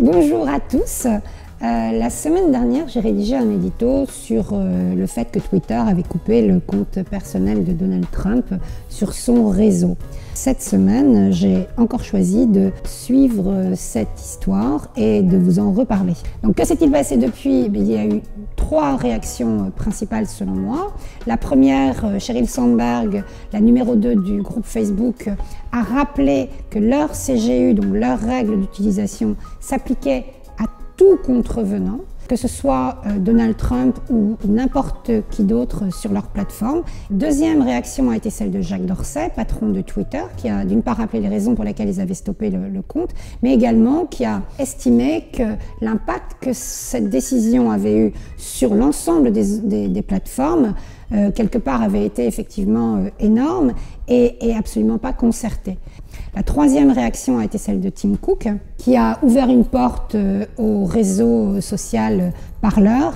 Bonjour à tous. La semaine dernière, j'ai rédigé un édito sur le fait que Twitter avait coupé le compte personnel de Donald Trump sur son réseau. Cette semaine, j'ai encore choisi de suivre cette histoire et de vous en reparler. Donc, que s'est-il passé depuis? Il y a eu 3 réactions principales selon moi. La première, Sheryl Sandberg, la numéro 2 du groupe Facebook, a rappelé que leur CGU, donc leurs règles d'utilisation, s'appliquaient à tout contrevenant, que ce soit Donald Trump ou n'importe qui d'autre sur leur plateforme. Deuxième réaction a été celle de Jack Dorsey, patron de Twitter, qui a d'une part rappelé les raisons pour lesquelles ils avaient stoppé le compte, mais également qui a estimé que l'impact que cette décision avait eu sur l'ensemble des plateformes, quelque part, avait été effectivement énorme et absolument pas concerté. La troisième réaction a été celle de Tim Cook, qui a ouvert une porte au réseau social Parler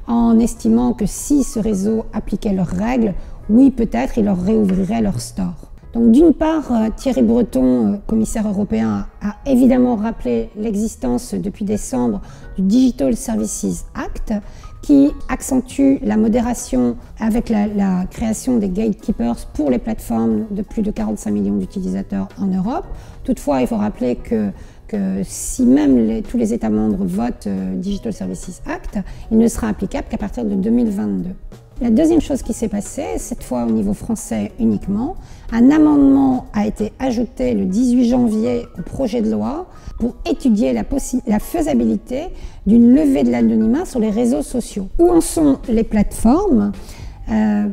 en estimant que si ce réseau appliquait leurs règles, oui, peut-être, il leur réouvrirait leur store. Donc d'une part, Thierry Breton, commissaire européen, a évidemment rappelé l'existence depuis décembre du Digital Services Act, qui accentue la modération avec la création des gatekeepers pour les plateformes de plus de 45 millions d'utilisateurs en Europe. Toutefois, il faut rappeler que si même tous les États membres votent Digital Services Act, il ne sera applicable qu'à partir de 2022. La deuxième chose qui s'est passée, cette fois au niveau français uniquement, un amendement a été ajouté le 18 janvier au projet de loi pour étudier la faisabilité d'une levée de l'anonymat sur les réseaux sociaux. Où en sont les plateformes?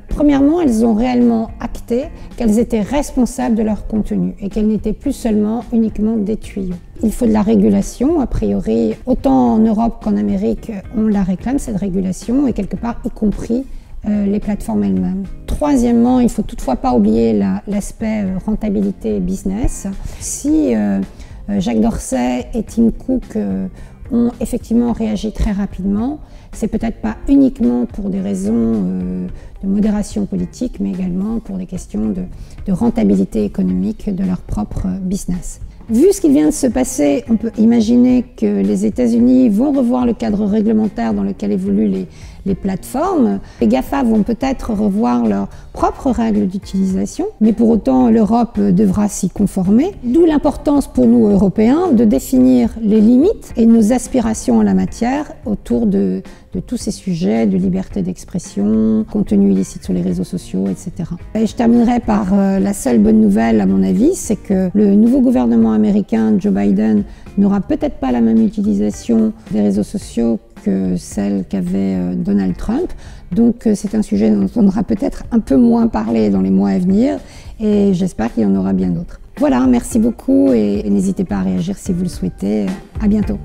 Premièrement, elles ont réellement acté qu'elles étaient responsables de leur contenu et qu'elles n'étaient plus seulement uniquement des tuyaux. Il faut de la régulation, a priori, autant en Europe qu'en Amérique, on la réclame cette régulation et quelque part y compris les plateformes elles-mêmes. Troisièmement, il ne faut toutefois pas oublier l'aspect rentabilité business. Si Jack Dorsey et Tim Cook ont effectivement réagi très rapidement, c'est peut-être pas uniquement pour des raisons de modération politique, mais également pour des questions de rentabilité économique de leur propre business. Vu ce qui vient de se passer, on peut imaginer que les États-Unis vont revoir le cadre réglementaire dans lequel évoluent les plateformes. Les GAFA vont peut-être revoir leurs propres règles d'utilisation, mais pour autant l'Europe devra s'y conformer. D'où l'importance pour nous Européens de définir les limites et nos aspirations en la matière autour de tous ces sujets de liberté d'expression, contenu illicite sur les réseaux sociaux, etc. Et je terminerai par la seule bonne nouvelle à mon avis, c'est que le nouveau gouvernement américain, Joe Biden, n'aura peut-être pas la même utilisation des réseaux sociaux que celle qu'avait Donald Trump. Donc c'est un sujet dont on aura peut-être un peu moins parlé dans les mois à venir et j'espère qu'il y en aura bien d'autres. Voilà, merci beaucoup et n'hésitez pas à réagir si vous le souhaitez. À bientôt.